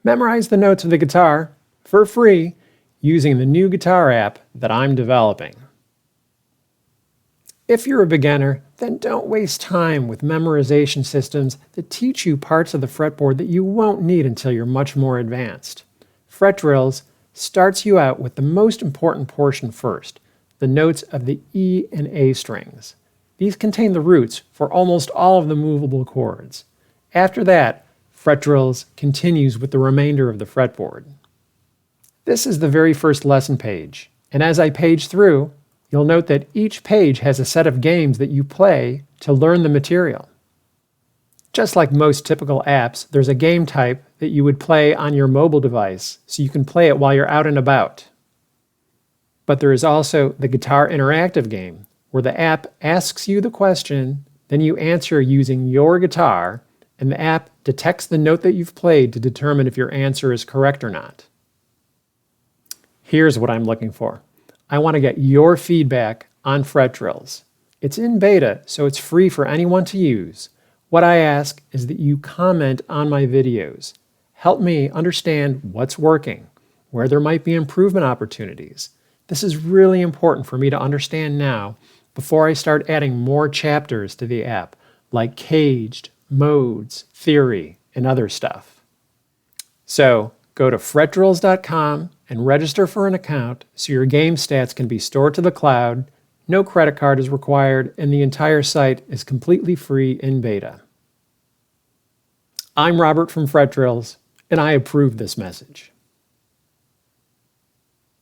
Memorize the notes of the guitar for free using the new guitar app that I'm developing. If you're a beginner, then don't waste time with memorization systems that teach you parts of the fretboard that you won't need until you're much more advanced. fretDrills starts you out with the most important portion first, the notes of the E and A strings. These contain the roots for almost all of the movable chords. After that, fretDrills continues with the remainder of the fretboard. This is the very first lesson page, and as I page through, you'll note that each page has a set of games that you play to learn the material. Just like most typical apps, there's a game type that you would play on your mobile device, so you can play it while you're out and about. But there is also the Guitar Interactive game, where the app asks you the question, then you answer using your guitar, and the app detects the note that you've played to determine if your answer is correct or not. Here's what I'm looking for. I want to get your feedback on fretDrills. It's in beta, so it's free for anyone to use. What I ask is that you comment on my videos. Help me understand what's working, where there might be improvement opportunities. This is really important for me to understand now before I start adding more chapters to the app, like caged, modes, theory, and other stuff. So go to fretDrills.com and register for an account so your game stats can be stored to the cloud, no credit card is required, and the entire site is completely free in beta. I'm Robert from fretDrills, and I approve this message.